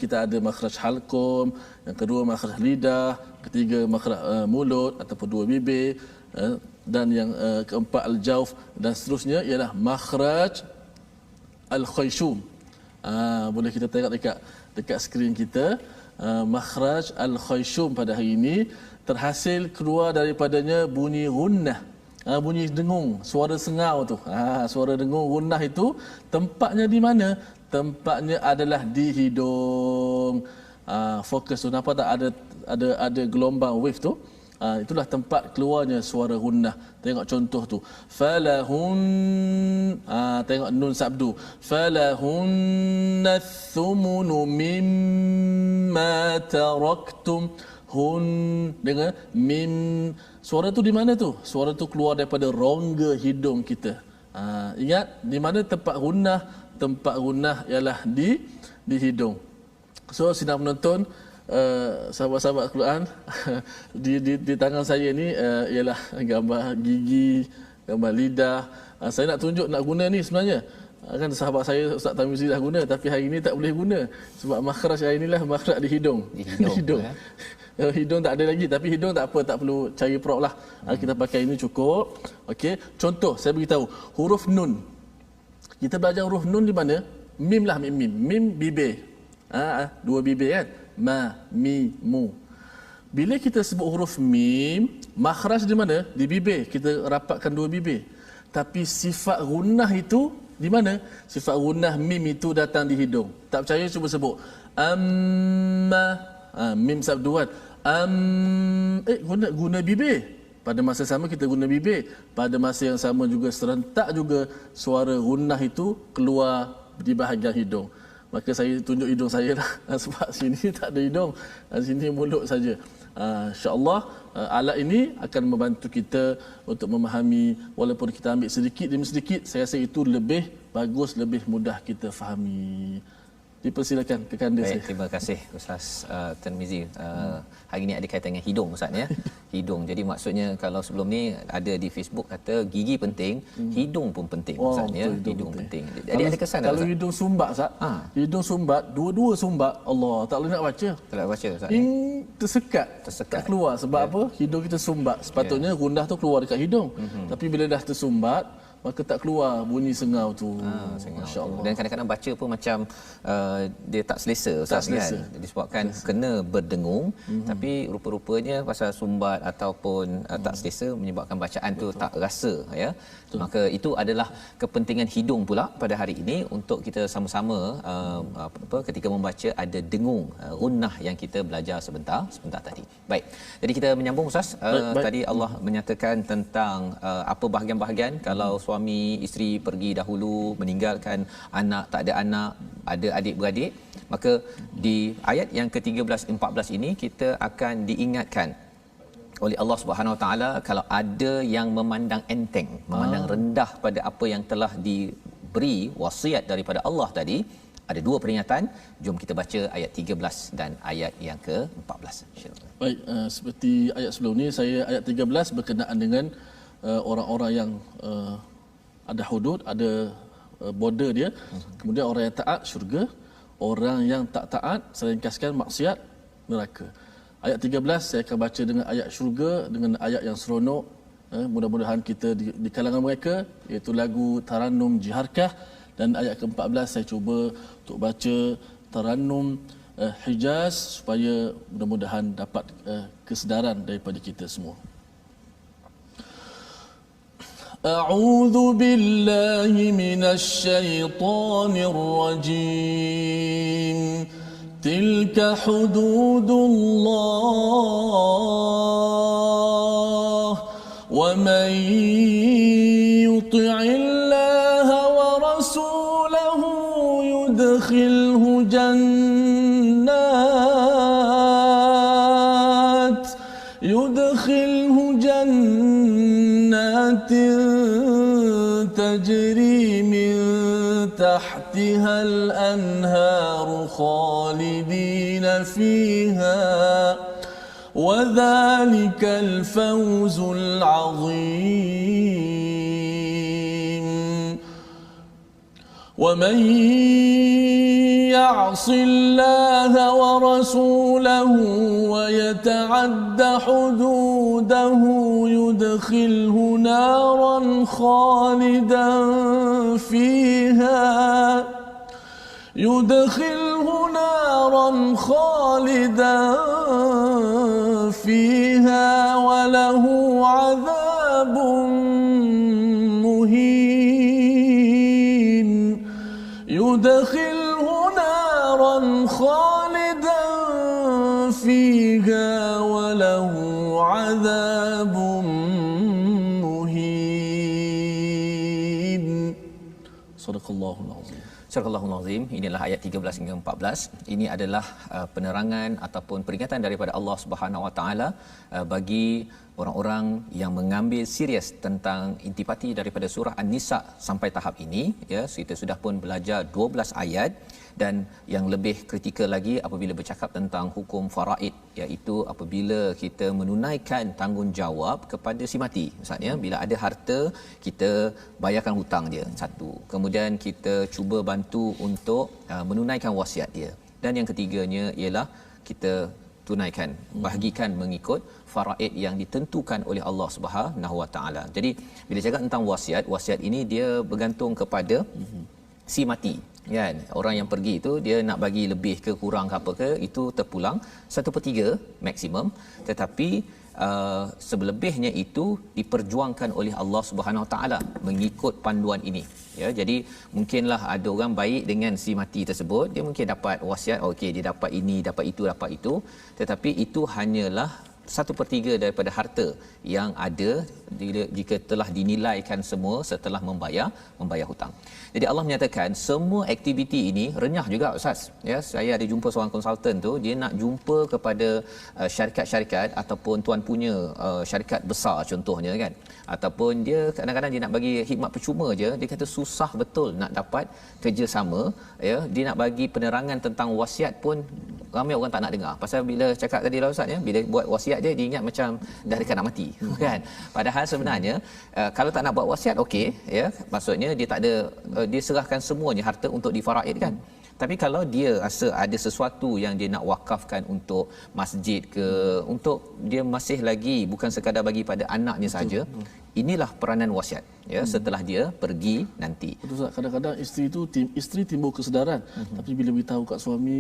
Kita ada makhraj halqum, yang kedua makhraj lidah, ketiga makhraj mulut ataupun 2 bibir, dan yang keempat al-jauf, dan seterusnya ialah makhraj al-khayshum. Boleh kita tengok dekat skrin kita, makhraj al-khayshum pada hari ini terhasil keluar daripadanya bunyi gunnah. Bunyi dengung, suara sengau tu. Suara dengung gunnah itu tempatnya di mana? Tempatnya adalah di hidung. Fokus tu, nampak tak ada gelombang wave tu? Itulah tempat keluarnya suara gunnah. Tengok contoh tu. Falahun, tengok nun sabdu. Falahunna thumunu mimma taraktum. Dengar mim, suara tu di mana tu? Suara tu keluar daripada rongga hidung kita. Ingat di mana tempat gunnah? Tempat gunnah ialah di hidung. So sidang penonton, sahabat-sahabat Al-Quran, di tangan saya ni ialah gambar gigi, gambar lidah. Saya nak tunjuk, nak guna ni sebenarnya. Kan sahabat saya Ustaz Tamizi dah guna, tapi hari ni tak boleh guna sebab makhraj hari inilah makhraj di hidung. Di hidung. Hidung tak ada lagi, tapi hidung tak apa, tak perlu cari prop lah. Kita pakai ini cukup. Okey, contoh saya beritahu huruf nun. Kita belajar huruf nun di mana? Mim lah, mim bibir. 2 bibir kan? Ma, mi, mu. Bila kita sebut huruf mim, Makhraj di mana? Di bibir. Kita rapatkan dua bibir. Tapi sifat gunnah itu di mana? Sifat gunnah mim itu datang di hidung. Tak percaya cuba sebut. Amma. Mim sabduan. Guna bibir. Pada masa sama kita guna bibir. Pada masa yang sama juga serentak juga suara gunnah itu keluar di bahagian hidung. Maka saya tunjuk hidung saya lah. Sebab sini tak ada hidung. Sini mulut saja. InsyaAllah alat ini akan membantu kita untuk memahami. Walaupun kita ambil sedikit demi sedikit, saya rasa itu lebih bagus, lebih mudah kita fahami. Dipersilakan ke kanda saya. Terima kasih Ustaz Tirmizi. Hari ini ada kaitan dengan hidung Ustaz ya. Hidung. Jadi maksudnya kalau sebelum ni ada di Facebook kata gigi penting, hidung pun penting Ustaz ya. Hidung penting. Jadi ada kesan kalau Ustaz? Hidung sumbat Ustaz. Hidung sumbat, dua-dua sumbat. Allah, tak boleh nak baca. Tak boleh baca Ustaz. Tersekat. Tak keluar sebab apa? Hidung kita sumbat. Sepatutnya gundah tu keluar dekat hidung. Tapi bila dah tersumbat, maka tak keluar bunyi sengau tu. Masya-Allah. Dan kadang-kadang baca pun macam dia tak selesa Ustaz kan. Disebabkan kena berdengung, tapi rupa-rupanya pasal sumbat ataupun tak selesa menyebabkan bacaan tu tak rasa ya. Maka itu adalah kepentingan hidung pula pada hari ini untuk kita sama-sama ketika membaca ada dengung gunnah yang kita belajar sebentar tadi. Baik. Jadi kita menyambung Ustaz. Tadi Allah menyatakan tentang apa bahagian-bahagian kalau suami isteri pergi dahulu meninggalkan anak, tak ada anak, ada adik-beradik, maka di ayat yang ke-13 14 ini kita akan diingatkan oleh Allah Subhanahu Wa Taala kalau ada yang memandang enteng, memandang rendah pada apa yang telah diberi wasiat daripada Allah tadi, ada dua peringatan. Jom kita baca ayat 13 dan ayat yang ke-14. Baik, seperti ayat sebelum ni, saya ayat 13 berkenaan dengan orang-orang yang ada hudud, ada border dia. Kemudian orang yang taat syurga, orang yang tak taat seringkaskan maksiat neraka. Ayat 13 saya akan baca dengan ayat syurga dengan ayat yang seronok. Mudah-mudahan kita di kalangan mereka, iaitu lagu Tarannum Jiharkah, dan ayat ke-14 saya cuba untuk baca Tarannum Hijaz supaya mudah-mudahan dapat kesedaran daripada kita semua. أعوذ بالله من الشيطان الرجيم تلك حدود الله ومن يطع الله ورسوله يدخله جنات تجري من تحتها الأنهار خالدين فيها وذلك الفوز العظيم ومن يعص الله ورسوله ويتعد حدوده يدخله نارا خالدا فيها وله عذاب مهين يدخله نارا خالدا فيها وله عذاب مهين صدق الله العظيم. Surahul Azim. Inilah ayat 13 hingga 14. Ini adalah penerangan ataupun peringatan daripada Allah Subhanahu Wa Taala bagi orang-orang yang mengambil serius tentang intipati daripada surah An-Nisa sampai tahap ini ya. Kita sudah pun belajar 12 ayat, dan yang lebih kritikal lagi apabila bercakap tentang hukum faraid, iaitu apabila kita menunaikan tanggungjawab kepada si mati. Maksudnya bila ada harta, kita bayarkan hutang dia satu. Kemudian kita cuba bantu untuk menunaikan wasiat dia. Dan yang ketiganya ialah kita tunaikan, bahagikan mengikut faraid yang ditentukan oleh Allah Subhanahu Wa Taala. Jadi bila cakap tentang wasiat ini dia bergantung kepada si mati kan. Orang yang pergi itu dia nak bagi lebih ke kurang ke apa ke, itu terpulang 1/3 maksimum. Tetapi sebelebihnya itu diperjuangkan oleh Allah Subhanahu Wa Taala mengikut panduan ini. Ya, jadi mungkinlah ada orang baik dengan si mati tersebut, dia mungkin dapat wasiat, okey dia dapat ini, dapat itu, tetapi itu hanyalah 1/3 daripada harta yang ada jika telah dinilaikan semua setelah membayar hutang. Jadi Allah menyatakan semua aktiviti ini renyah juga Ustaz. Ya, saya ada jumpa seorang konsultan tu, dia nak jumpa kepada syarikat-syarikat ataupun tuan punya syarikat besar contohnya kan. Ataupun dia kadang-kadang dia nak bagi khidmat percuma je, dia kata susah betul nak dapat kerjasama, ya. Dia nak bagi penerangan tentang wasiat pun ramai orang tak nak dengar. Pasal bila cakap tadi lah Ustaz ya, bila buat wasiat dia ingat macam dah dekat nak mati kan. Padahal sebenarnya kalau tak nak buat wasiat okey ya, maksudnya dia tak ada dia serahkan semuanya harta untuk difaraidkan. Tapi kalau dia rasa ada sesuatu yang dia nak wakafkan untuk masjid ke, untuk dia masih lagi bukan sekadar bagi pada anaknya saja, inilah peranan wasiat ya setelah dia pergi nanti. Betul Ustaz, kadang-kadang isteri timbul kesedaran, tapi bila beritahu kat suami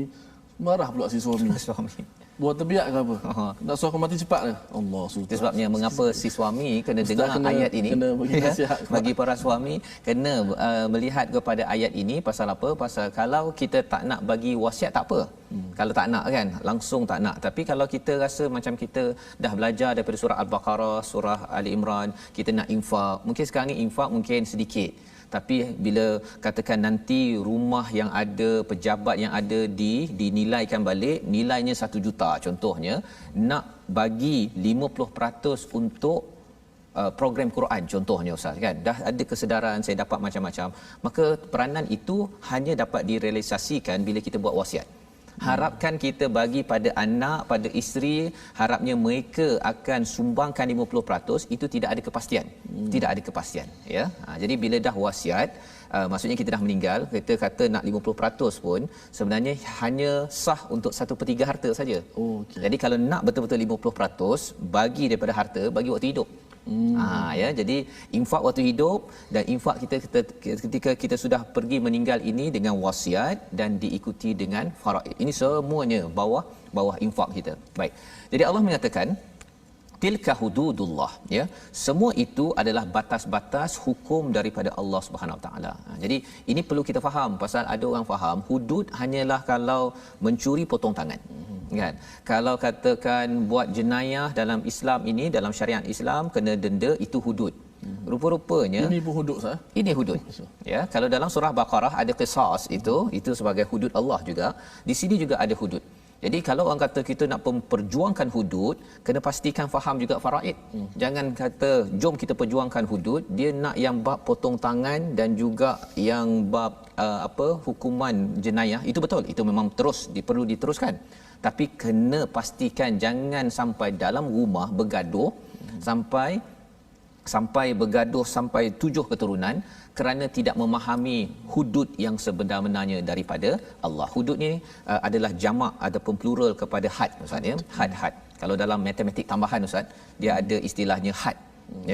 marah pula si suami. Buat terbiak ke apa? Nak suruh aku mati cepat ke? Allah sultan. Itu sebabnya mengapa si suami kena dengar ayat ini. Kena bagi nasihat. Bagi para suami kena melihat kepada ayat ini. Pasal apa? Pasal kalau kita tak nak bagi wasiat tak apa. Kalau tak nak kan, langsung tak nak. Tapi kalau kita rasa macam kita dah belajar daripada surah Al-Baqarah, surah Ali Imran, kita nak infak. Mungkin sekarang ni infak mungkin sedikit. Tapi bila katakan nanti rumah yang ada, pejabat yang ada dinilaikan balik, nilainya 1 juta contohnya, nak bagi 50% untuk program Quran contohnya Ustaz kan, dah ada kesedaran saya dapat macam-macam, maka peranan itu hanya dapat direalisasikan bila kita buat wasiat. Harapkan kita bagi pada anak, pada isteri, harapnya mereka akan sumbangkan 50%, itu tidak ada kepastian. Tidak ada kepastian ya. Jadi bila dah wasiat, maksudnya kita dah meninggal, kita kata nak 50% pun sebenarnya hanya sah untuk 1/3 harta saja. Okay. Jadi kalau nak betul-betul 50%, bagi daripada harta, bagi waktu hidup. Ya, jadi infak waktu hidup dan infak kita ketika kita sudah pergi meninggal ini dengan wasiat dan diikuti dengan faraid. Ini semuanya bawah infak kita. Baik. Jadi Allah menyatakan tilka hududullah ya, semua itu adalah batas-batas hukum daripada Allah Subhanahu Wa Taala. Jadi ini perlu kita faham, pasal ada orang faham hudud hanyalah kalau mencuri potong tangan kan. Kalau katakan buat jenayah dalam Islam ini, dalam syariat Islam kena denda, itu hudud. Rupa-rupanya ini pun hudud sah. Ini hudud. Ya, kalau dalam surah Baqarah ada qisas, itu sebagai hudud Allah juga. Di sini juga ada hudud. Jadi kalau orang kata kita nak memperjuangkan hudud, kena pastikan faham juga faraid. Jangan kata jom kita perjuangkan hudud, dia nak yang bab potong tangan dan juga yang bab hukuman jenayah, itu betul, itu memang perlu diteruskan. Tapi kena pastikan jangan sampai dalam rumah bergaduh sampai bergaduh sampai 7 keturunan kerana tidak memahami hudud yang sebenar-benarnya daripada Allah. Hudud ni adalah jamak ataupun plural kepada had Ustaz ya. Had. Kalau dalam matematik tambahan Ustaz, dia ada istilahnya had.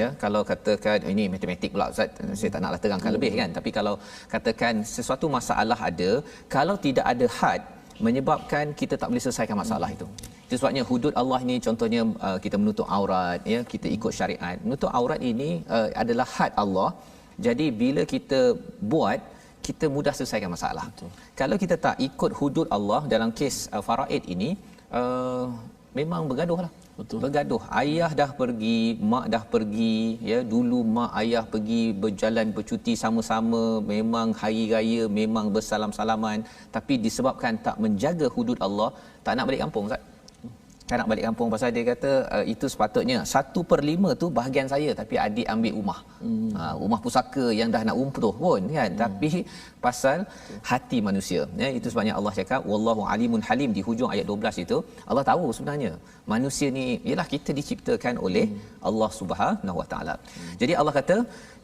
Ya, kalau katakan ini matematik pula Ustaz, saya tak naklah terangkan lebih kan. Tapi kalau katakan sesuatu masalah ada, kalau tidak ada had, menyebabkan kita tak boleh selesaikan masalah itu. Itu sebabnya hudud Allah ini contohnya kita menutup aurat ya, kita ikut syariat. Menutup aurat ini adalah had Allah. Jadi bila kita buat, kita mudah selesaikan masalah. Betul. Kalau kita tak ikut hudud Allah dalam kes faraid ini, memang bergaduhlah. Betul. Bergaduh. Ayah dah pergi, mak dah pergi ya. Dulu mak ayah pergi berjalan bercuti sama-sama, memang hari raya memang bersalam-salaman, tapi disebabkan tak menjaga hudud Allah, tak nak balik kampung Ustaz. Tak nak balik kampung pasal dia kata itu sepatutnya 1/5 tu bahagian saya, tapi adik ambil rumah. Rumah pusaka yang dah nak runtuh pun kan. Tapi pasal hati manusia ya, itu sebabnya Allah cakap wallahu alimun halim di hujung ayat 12 itu. Allah tahu sebenarnya manusia ni ialah kita diciptakan oleh Allah Subhanahu Wa Taala. Jadi Allah kata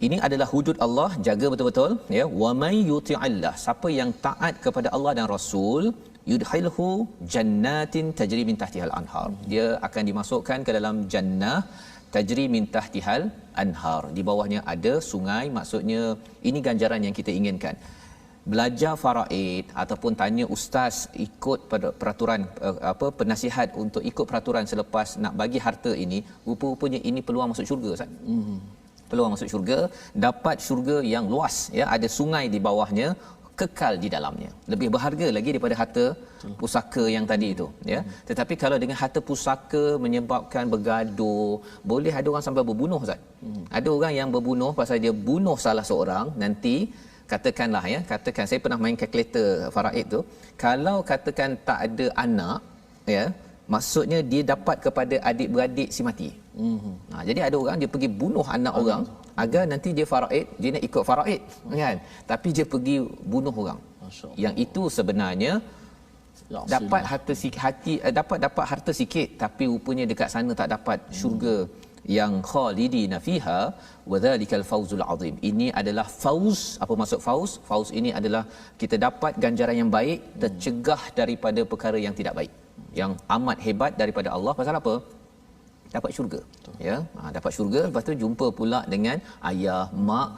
ini adalah hudud Allah, jaga betul-betul ya. Wa may yuti'illah, siapa yang taat kepada Allah dan Rasul, yudkhilhu jannatin tajri min tahtihal anhar, dia akan dimasukkan ke dalam jannah tajri min tahtihal anhar, di bawahnya ada sungai. Maksudnya ini ganjaran yang kita inginkan. belajar faraid ataupun tanya ustaz ikut pada peraturan penasihat untuk ikut peraturan selepas nak bagi harta ini, rupa-rupanya ini peluang masuk syurga Ustaz. Peluang masuk syurga, dapat syurga yang luas ya, ada sungai di bawahnya, kekal di dalamnya. Lebih berharga lagi daripada harta pusaka yang tadi itu ya. Tetapi kalau dengan harta pusaka menyebabkan bergaduh, boleh ada orang sampai berbunuh Ustaz. Ada orang yang berbunuh pasal dia bunuh salah seorang, nanti katakanlah ya, katakan saya pernah main kalkulator faraid tu, kalau katakan tak ada anak ya, maksudnya dia dapat kepada adik-beradik si mati. Jadi ada orang dia pergi bunuh anak orang agar nanti dia faraid, dia nak ikut faraid kan, tapi dia pergi bunuh orang. Yang itu sebenarnya dapat harta dapat harta sikit, tapi rupanya dekat sana tak dapat syurga yang khalidina fiha wa dzalikal fawzul azim. Ini adalah fauz. Apa maksud fauz? Fauz ini adalah kita dapat ganjaran yang baik, tercegah daripada perkara yang tidak baik, yang amat hebat daripada Allah. Pasal apa? Dapat syurga. Ya, dapat syurga, lepas tu jumpa pula dengan ayah, mak,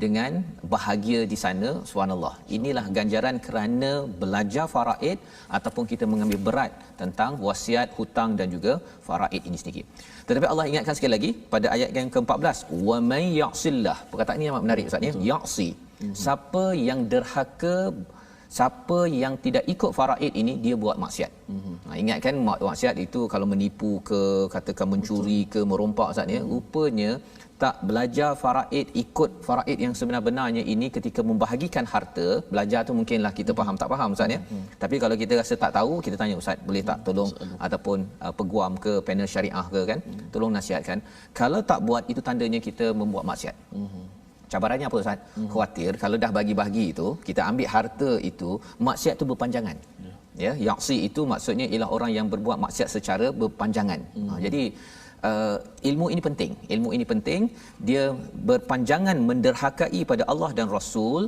dengan bahagia di sana. Subhanallah. Inilah ganjaran kerana belajar faraid ataupun kita mengambil berat tentang wasiat, hutang dan juga faraid ini sendiri. Tetapi Allah ingatkan sekali lagi pada ayat yang ke-14, wa may ya'sillah. Perkataan ini amat menarik Ustaz ya. Ya'si. Siapa yang derhaka, siapa yang tidak ikut faraid ini, dia buat maksiat. Ingatkan maksiat itu kalau menipu ke, katakan mencuri ke, merompak Ustaz ya, rupanya tak belajar faraid, ikut faraid yang sebenar-benarnya ini ketika membahagikan harta. Belajar tu mungkinlah kita faham tak faham Ustaz ya. Tapi kalau kita rasa tak tahu, kita tanya Ustaz, boleh tak tolong ataupun peguam ke panel syariah ke kan, tolong nasihatkan. Kalau tak buat, itu tandanya kita membuat maksiat. Cabarannya apa Ustaz? Khawatir kalau dah bagi-bagi itu, kita ambil harta itu, maksiat itu berpanjangan. Ya, yaksi itu maksudnya ialah orang yang berbuat maksiat secara berpanjangan. Jadi ilmu ini penting. Ilmu ini penting, dia berpanjangan menderhakai pada Allah dan Rasul,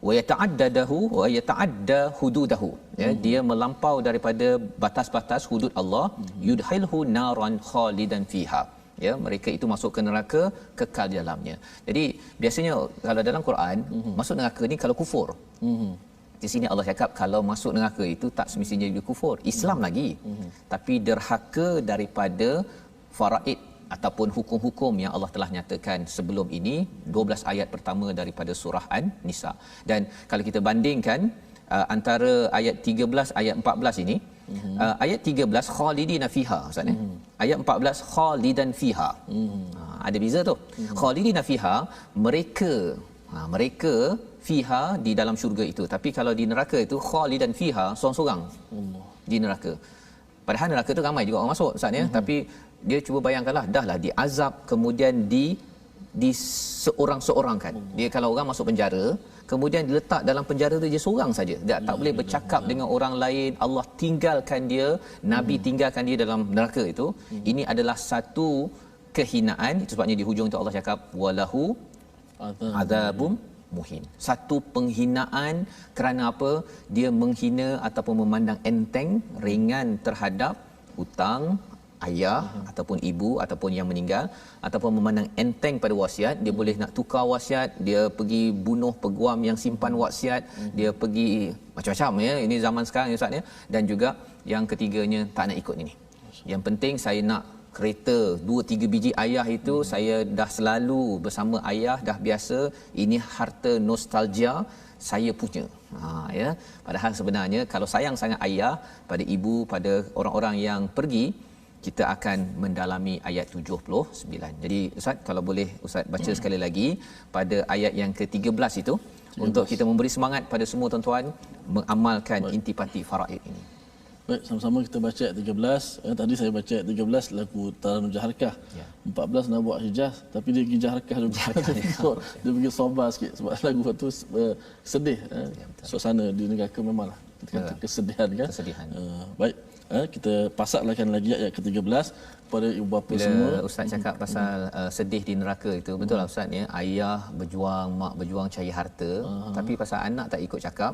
wa yata'addadahu wa yata'adda hududahu. Ya, dia melampau daripada batas-batas hudud Allah, yudhilhu naran khalidan fiha. Ya, mereka itu masuk ke neraka, kekal di dalamnya. Jadi biasanya kalau dalam Quran masuk neraka ni kalau kufur. Di sini Allah cakap kalau masuk neraka itu tak semestinya dia kufur, Islam lagi. Tapi derhaka daripada faraid ataupun hukum-hukum yang Allah telah nyatakan sebelum ini, 12 ayat pertama daripada surah An-Nisa. Dan kalau kita bandingkan antara ayat 13 ayat 14 ini, ayat 13 khalidina fiha Ustaz. Ayat 14 khalidan fiha. Ada beza tu. Khalidina fiha, mereka fiha di dalam syurga itu. Tapi kalau di neraka itu khalidan fiha, seorang-seorang di neraka. Padahal neraka tu ramai juga orang masuk Ustaz ya. Tapi dia cuba bayangkanlah, dahlah diazab kemudian di seorang-seorang kan. Dia kalau orang masuk penjara, kemudian diletak dalam penjara tu dia seorang saja. Dia tak boleh bercakap dengan orang lain. Allah tinggalkan dia, Nabi tinggalkan dia dalam neraka itu. Ini adalah satu kehinaan. Itu sebabnya di hujung itu Allah cakap walahu adzabum muhin. Satu penghinaan kerana apa? Dia menghina ataupun memandang enteng, ringan terhadap hutang ayah ataupun ibu ataupun yang meninggal, ataupun memandang enteng pada wasiat. Dia boleh nak tukar wasiat, dia pergi bunuh peguam yang simpan wasiat, dia pergi macam-macam ya. Ini zaman sekarang ya Ustaz ya. Dan juga yang ketiganya, tak nak ikut ini. Yang penting saya nak kereta 2-3 biji ayah itu, saya dah selalu bersama ayah, dah biasa, ini harta nostalgia saya punya. Ya. Padahal sebenarnya kalau sayang sangat ayah pada ibu, pada orang-orang yang pergi, kita akan mendalami ayat 79. Jadi Ustaz, kalau boleh Ustaz baca sekali lagi pada ayat yang ke-13 itu, 13. Untuk kita memberi semangat pada semua tuan-tuan mengamalkan intipati faraid ini. Baik, sama-sama kita baca ayat 13. Tadi saya baca ayat 13 lagu Taranum Jaharkah. 14 nak buat hijaz, tapi dia pergi Jaharkah juga. Dia pergi sobar sikit sebab lagu tu sedih. Suasana di neraka memanglah kita kata kesedihan kan. Baik. Kita pasakkan lagi ayat ke-13 kepada ibu bapa semua. Ustaz cakap pasal sedih di neraka itu, betul lah Ustaz ya. Ayah berjuang, mak berjuang cari harta, tapi pasal anak tak ikut cakap,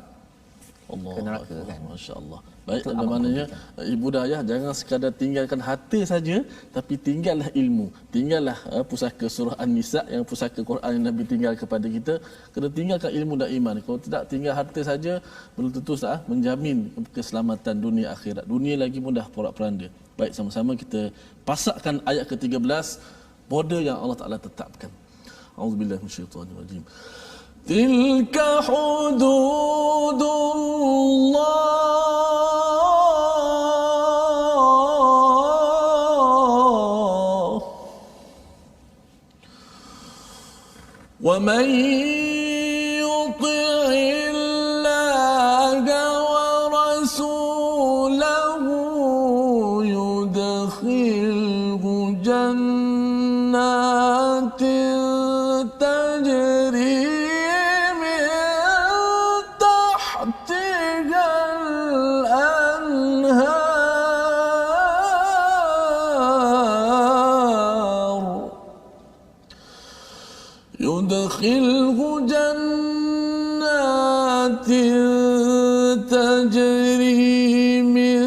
Allah, ke neraka kan. Masya-Allah. Baik, Itu dan amat maknanya ibu dan ayah jangan sekadar tinggalkan harta saja, tapi tinggallah ilmu. Tinggallah pusaka surah An-Nisa yang pusaka Quran yang Nabi tinggal kepada kita. Kena tinggalkan ilmu dan iman. Kalau tidak tinggal harta saja, belum tentu menjamin keselamatan dunia akhirat. Dunia lagi mudah porak-poranda. Baik, sama-sama kita pasakkan ayat ke-13, border yang Allah Taala tetapkan. Auzubillahi minasyaitanirrajim. Tilka hududullah wa man yuti'illah wa rasulahu yudkhilhu jannatin tajri يدخله جنات تجري من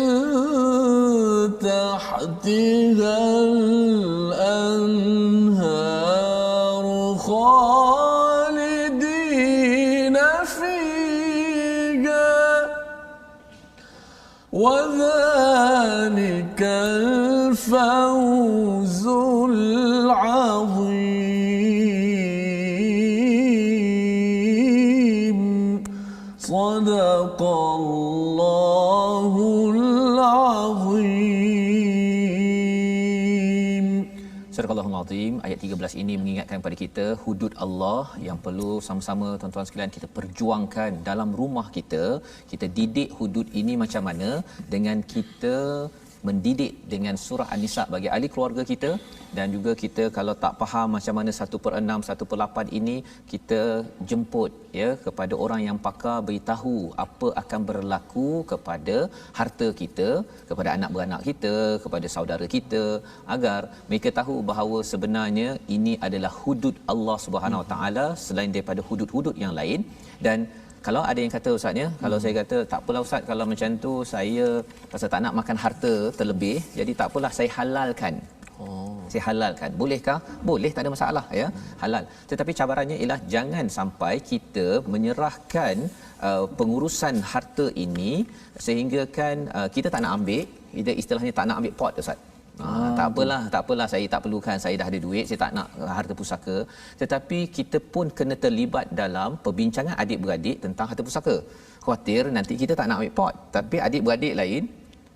تحتها الأنهار خالدين فيها وذلك الفوز العظيم. صدق الله العظيم. Surah Al-Azim ayat 13 ini mengingatkan kepada kita hudud Allah yang perlu sama-sama tuan-tuan sekalian kita perjuangkan dalam rumah kita. Kita didik hudud ini macam mana dengan kita mendidik dengan surah An-Nisa bagi ahli keluarga kita, dan juga kita kalau tak faham macam mana 1/6 1/8 ini, kita jemput ya kepada orang yang pakar, beritahu apa akan berlaku kepada harta kita, kepada anak beranak kita, kepada saudara kita, agar mereka tahu bahawa sebenarnya ini adalah hudud Allah Subhanahu Wa Taala selain daripada hudud-hudud yang lain. Dan kalau ada yang kata ustaz ya, kalau saya kata tak apalah ustaz kalau macam tu saya pasal tak nak makan harta terlebih, jadi tak apalah saya halalkan. Saya halalkan. Bolehkah? Boleh, tak ada masalah ya. Halal. Tetapi cabarannya ialah jangan sampai kita menyerahkan pengurusan harta ini sehingga kan kita tak nak ambil, kita istilahnya tak nak ambil pot ustaz. Tak apalah saya tak perlukan, saya dah ada duit, saya tak nak harta pusaka. Tetapi kita pun kena terlibat dalam perbincangan adik-beradik tentang harta pusaka. Khawatir nanti kita tak nak ambil pot, tapi adik-beradik lain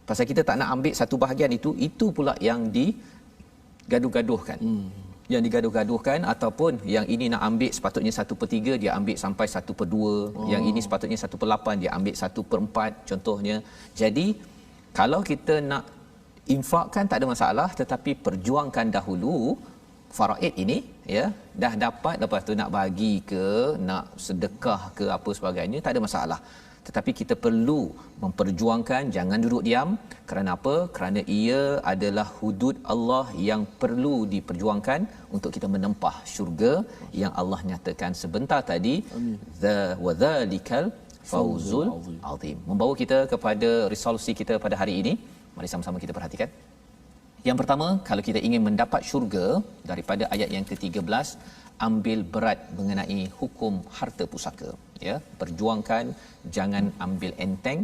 pasal kita tak nak ambil satu bahagian itu pula yang digaduh-gaduhkan. Yang digaduh-gaduhkan, ataupun yang ini nak ambil sepatutnya 1/3 dia ambil sampai 1/2, yang ini sepatutnya 1/8 dia ambil 1/4 contohnya. Jadi kalau kita nak infakkan tak ada masalah, tetapi perjuangkan dahulu faraid ini ya, dah dapat lepas tu nak bagi ke, nak sedekah ke apa sebagainya, tak ada masalah. Tetapi kita perlu memperjuangkan, jangan duduk diam. Kerana apa? Kerana ia adalah hudud Allah yang perlu diperjuangkan untuk kita menempah syurga yang Allah nyatakan sebentar tadi. Wa dzalikal fawzul azim. Membawa kita kepada resolusi kita pada hari ini. Mari sama-sama kita perhatikan. Yang pertama, kalau kita ingin mendapat syurga, daripada ayat yang ke-13, ambil berat mengenai hukum harta pusaka ya, perjuangkan, jangan ambil enteng.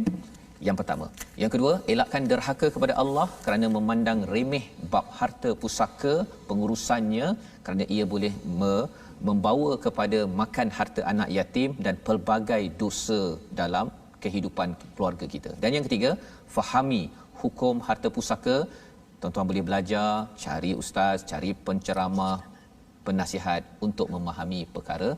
Yang pertama. Yang kedua, elakkan derhaka kepada Allah kerana memandang remeh bab harta pusaka pengurusannya, kerana ia boleh membawa kepada makan harta anak yatim dan pelbagai dosa dalam kehidupan keluarga kita. Dan yang ketiga, fahami hukum harta pusaka. Tuan-tuan boleh belajar, cari ustaz, cari penceramah, penasihat untuk memahami perkara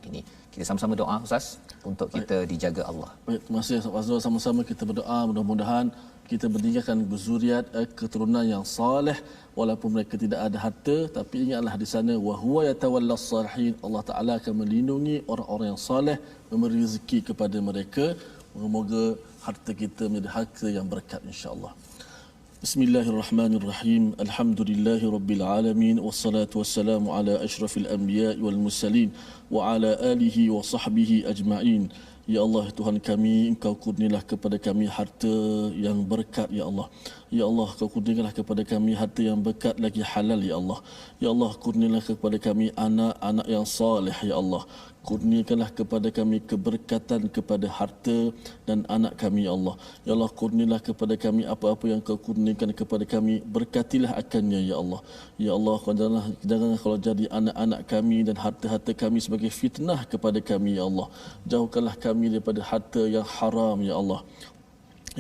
ini. Kita sama-sama doa ustaz untuk kita dijaga Allah. Baik, terima kasih Ustaz Fazrul. Sama-sama kita berdoa mudah-mudahan kita meninggalkan berzuriat keturunan yang soleh walaupun mereka tidak ada harta, tapi ingatlah di sana wa huwa yatawallas salihin. Allah Taala akan melindungi orang-orang yang soleh, memberi rezeki kepada mereka. Semoga harta kita menjadi harta yang berkat insya-Allah. Bismillahirrahmanirrahim. Alhamdulillahi rabbil alamin wassalatu wassalamu ala asyrafil anbiya'i wal mursalin wa ala alihi wa sahbihi ajma'in. Ya Allah Tuhan kami, Engkau kurnialah kepada kami harta yang berkat ya Allah. Ya Allah, Kau kurnialah kepada kami harta yang berkat lagi halal ya Allah. Ya Allah, kurnialah kepada kami anak-anak yang saleh ya Allah. Kurniakanlah kepada kami keberkatan kepada harta dan anak kami ya Allah. Ya Allah, kurnialah kepada kami apa-apa yang Kau kurniakan kepada kami, berkatilah akannya ya Allah. Ya Allah, janganlah kalau jadi anak-anak kami dan harta-harta kami sebagai fitnah kepada kami ya Allah. Jauhkanlah kami daripada harta yang haram ya Allah.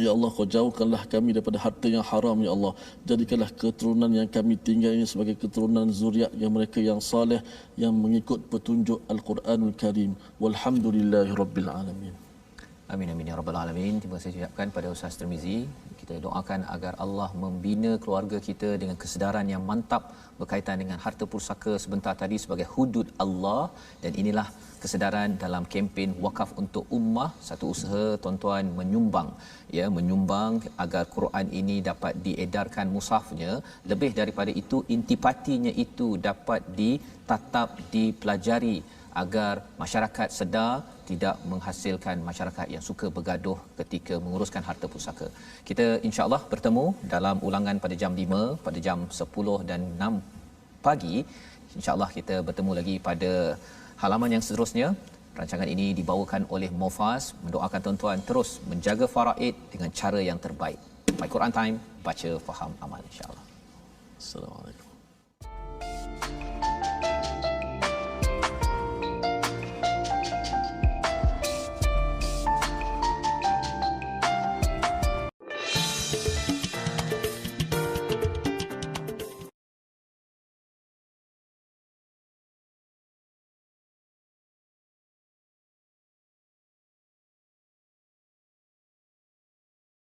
Ya Allah, Kau jauhkanlah kami daripada harta yang haram ya Allah. Jadikanlah keturunan yang kami tinggal ini sebagai keturunan zuriat yang mereka yang saleh, yang mengikut petunjuk Al-Quranul Karim. Walhamdulillahirabbil alamin. Amin amin ya rabbal alamin. Terima kasih ucapkan pada Ustaz Tirmizi. Kita doakan agar Allah membina keluarga kita dengan kesedaran yang mantap berkaitan dengan harta pusaka sebentar tadi sebagai hudud Allah, dan inilah kesedaran dalam kempen wakaf untuk ummah, satu usaha tuan-tuan menyumbang agar Quran ini dapat diedarkan mushafnya. Lebih daripada itu, intipatinya itu dapat ditatap, dipelajari agar masyarakat sedar tidak menghasilkan masyarakat yang suka bergaduh ketika menguruskan harta pusaka. Kita insya-Allah bertemu dalam ulangan pada jam 5, pada jam 10 dan 6 pagi. Insya-Allah kita bertemu lagi pada halaman yang seterusnya. Rancangan ini dibawakan oleh Mofaz, mendoakan tuan-tuan terus menjaga faraid dengan cara yang terbaik. My Quran Time, baca, faham, amal insya-Allah. Assalamualaikum.